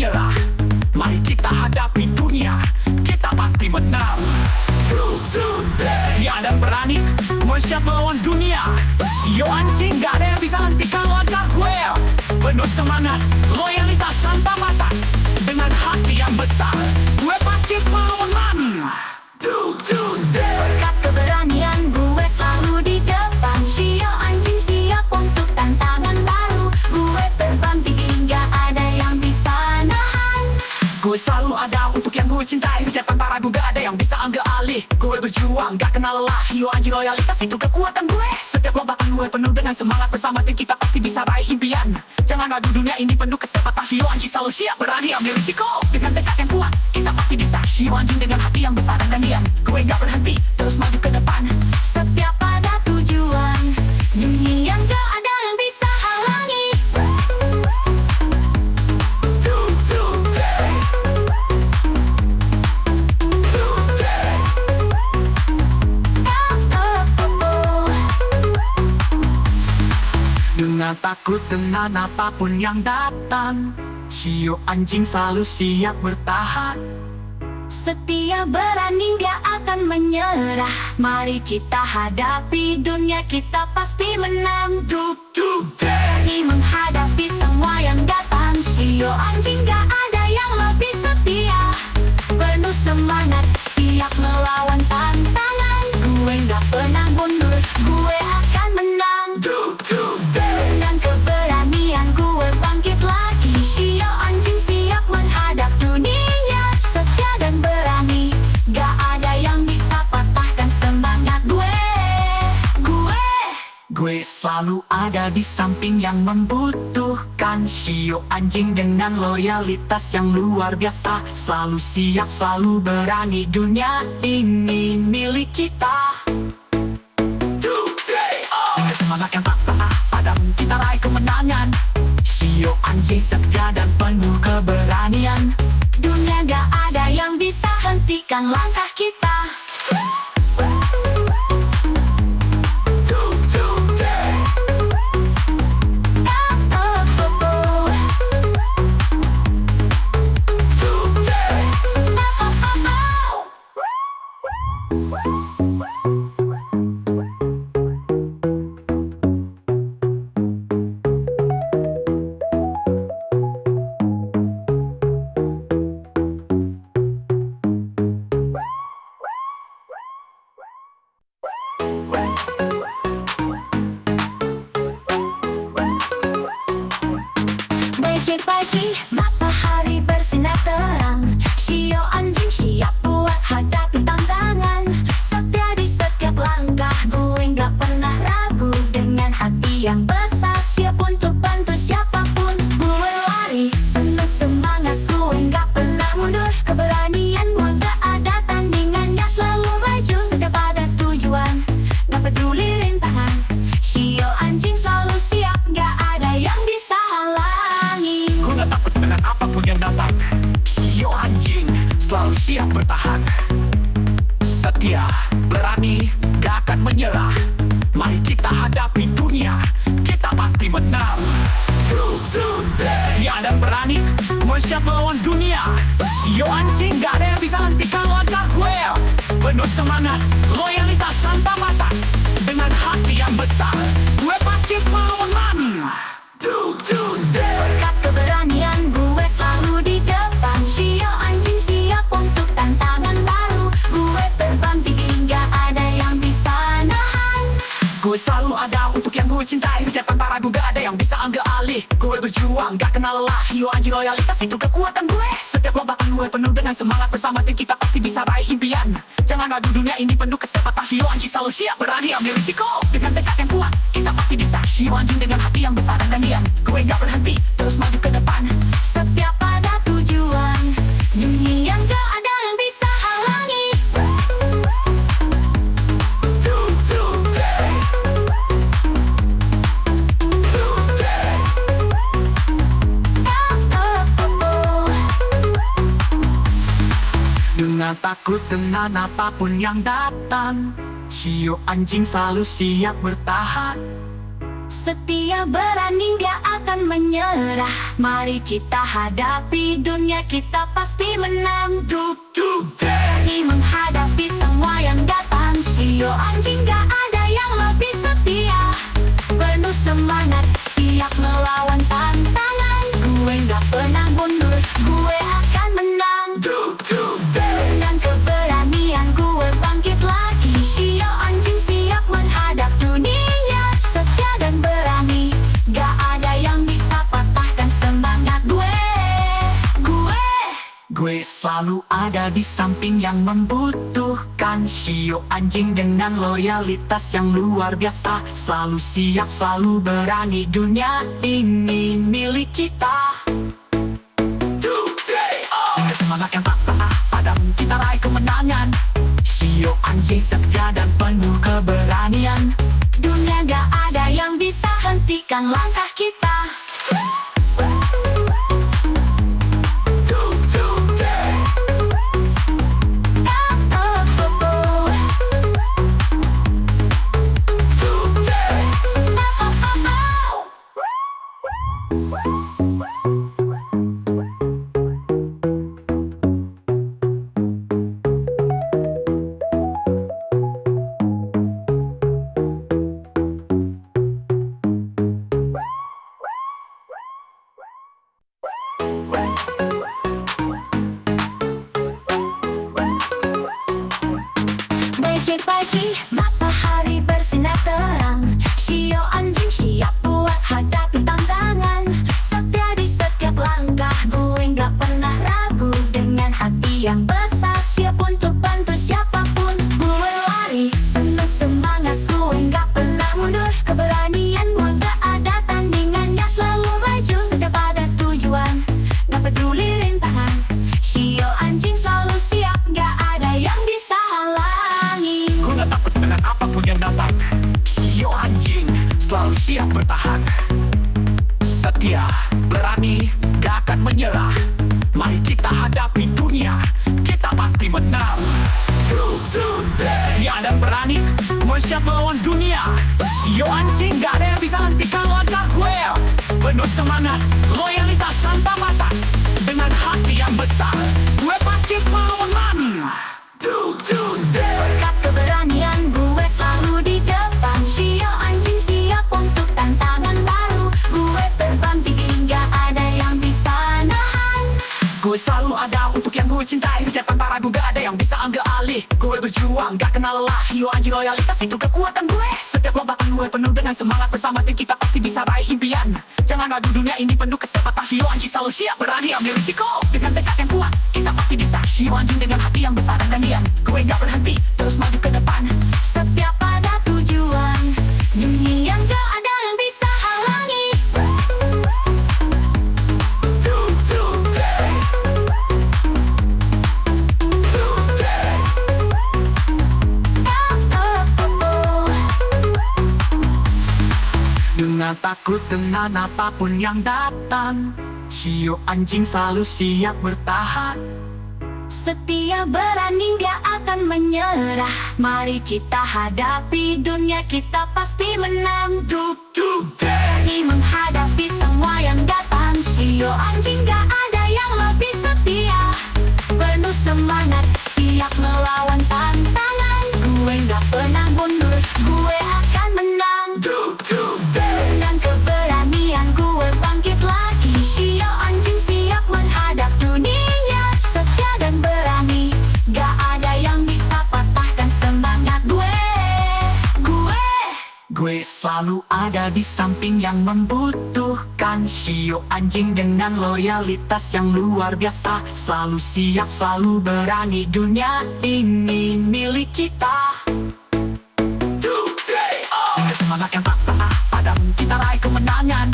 menyerah. Mari kita hadapi dunia, kita pasti menang. Setia dan berani, gue siap melawan dunia. Sio anjing, gak ada yang bisa hentikan langkah gue. Penuh semangat, loyalitas tanpa batas. Dengan hati yang besar, gue pasti melawan mami. Berkat keberanian gue selalu di depan. Sio anjing siap untuk tantangan baru. Gue terbang tinggi hingga ada yang bisa nahan. Gue selalu ada untuk yang gue cintai. Setiap tanpa ragu gak ada yang bisa ambil alih. Gue berjuang, gak kenal lelah. Sio anjing loyalitas itu kekuatan gue. Setiap lompatan gue penuh dengan semangat. Bersama tim kita pasti bisa raih impian. Jangan ragu, dunia ini penuh kesempatan. Sio anjing selalu siap berani ambil risiko. Dengan tekad yang kuat, kita pasti bisa. Sio anjing dengan hati yang besar dan beranian. Gue gak berhenti, terus maju ke depan. Setiap pada tujuan, dunia yang gak ada yang bisa halangi. Dengan takut dengan apapun yang datang, Sio anjing selalu siap bertahan. Setia berani gak akan menyerah. Mari kita hadapi dunia, kita pasti menang. Berani menghadapi semua yang datang. Sio anjing gak ada yang lebih setia. Penuh semangat, siap melawan tantangan. Gue gak pernah mundur, gue akan menang. Dengan keberanian gue bangkit lagi. Sio anjing siap menghadap dunia. Setia dan berani, gak ada yang bisa patahkan semangat gue. Gue selalu ada di samping yang membutuhkan. Sio anjing dengan loyalitas yang luar biasa. Selalu siap, selalu berani, dunia ini milik kita. Dengan semangat yang tak pernah padam, kita raih kemenangan. Sio anjing setia dan penuh keberanian. Dunia gak ada yang bisa hentikan langkah kita. Becek pagi, matahari bersinar terang. Sio anjing siap buat hadapi tantangan. Setia di setiap langkah, gue gak pernah ragu. Dengan hati yang besar, siap untuk bantu siapapun. Gue lari, penuh semangat, gue gak pernah mundur. Keberanian gue gak ada tandingannya, selalu maju. Setiap ada tujuan, gak peduli rintangan. Sio anjing selalu siap, gak ada yang bisa halangi. Gue gak takut dengan apapun yang datang. Sio anjing selalu siap bertahan. Setia, berani, gak akan menyerah. Mari kita hadapi dunia, kita pasti menang. Setia dan berani, gue siap melawan dunia. Sio anjing gak ada yang bisa hentikan langkah gue. Penuh semangat, loyalitas tanpa batas. Dengan hati yang besar, gue pasti melawan mami. Berkat keberanian gue selalu di depan. Sio anjing siap untuk tantangan baru. Gue terbang tinggi hingga ada yang bisa nahan. Gue selalu ada untuk yang gue cintai. Setiap tanpa ragu gak ada yang bisa ambil alih. Gue berjuang, gak kenal lelah. Sio anjing loyalitas itu kekuatan gue. Setiap lompatan gue penuh dengan semangat. Bersama tim kita pasti bisa raih impian. Jangan ragu, dunia ini penuh kesempatan. Sio anjing selalu siap berani ambil risiko. Dengan tekad yang kuat, kita pasti bisa. Sio anjing dengan hati yang besar dan beranian. Gue gak berhenti, terus maju ke depan. Setiap pada tujuan, dunia yang gak ada yang bisa halangi. Dengan takut dengan apapun yang datang, Sio anjing selalu siap bertahan. Setia berani gak akan menyerah. Mari kita hadapi dunia, kita pasti menang. Berani menghadapi semua yang datang. Shio anjing gak ada yang lebih setia. Penuh semangat, siap melawan tantangan. Gue gak pernah mundur, gue akan menang. Dengan keberanian gue bangkit lagi. Shio anjing siap menghadap dunia. Setia dan berani, gak ada yang bisa patahkan semangat gue. Gue selalu ada di samping yang membutuhkan. Shio anjing dengan loyalitas yang luar biasa. Selalu siap, selalu berani, dunia ini milik kita. Dengan semangat yang tak pernah padam, kita raih kemenangan. Shio anjing setia dan penuh keberanian. Dunia gak ada yang bisa hentikan langkah kita. Becek pagi, matahari bersinar terang. Shio anjing siap buat hadapi tantangan. Setia di setiap langkah, gue gak pernah ragu. Dengan hati yang besar, siap untuk bantu siapapun. Gue lari, penuh semangat, gue gak pernah mundur. Keberanian gue gak ada tandingannya, selalu maju. Setiap ada tujuan, gak peduli rintangan. Shio anjing selalu siap, gak ada yang bisa halangi. Gue gak takut dengan apapun yang datang. Shio anjing selalu siap bertahan. Setia, berani, gak akan menyerah. Mari kita hadapi dunia, kita pasti menang. Setia dan berani, gue siap melawan dunia. Shio anjing gak ada yang bisa hentikan langkah gue. Penuh semangat, loyalitas tanpa batas. Dengan hati yang besar, gue pasti selalu menang. Berkat keberanian gue selalu di depan. Shio anjing siap untuk tantangan baru. Gue terbang tinggi hingga ada yang bisa nahan. Gue selalu ada untuk yang gue cintai. Setiap tanpa ragu gak ada yang bisa ambil alih. Gue berjuang gak kenal lelah. Shio anjing loyalitas itu kekuatan gue. Setiap lompatan gue penuh dengan semangat. Bersama tim kita pasti bisa raih impian. Jangan ragu, dunia ini penuh kesempatan. Shio anjing selalu siap berani ambil risiko. Dengan tekad yang kuat kita pasti bisa. Shio anjing dengan hati yang besar dan beranian. Gue gak berhenti, terus maju ke depan. Setiap ada tujuan, dunia gak ada yang bisa halangi. Dengan takut dengan apapun yang datang, Shio anjing selalu siap bertahan. Setia berani gak akan menyerah. Mari kita hadapi dunia, kita pasti menang. Berani menghadapi semua yang datang. Shio anjing gak ada yang lebih setia. Penuh semangat, siap melawan tantangan. Gue gak pernah mundur, gue akan menang. Dengan keberanian gue bangkit lagi. Shio anjing siap menghadap dunia. Setia dan berani, gak ada yang bisa patahkan semangat gue. Gue selalu ada di samping yang membutuhkan. Shio anjing dengan loyalitas yang luar biasa. Selalu siap, selalu berani, dunia ini milik kita. Dengan semangat yang tak pernah padam, kita raih kemenangan.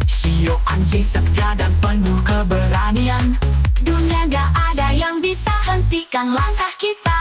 Shio anjing setia dan penuh keberanian. Dunia gak ada yang bisa hentikan langkah kita.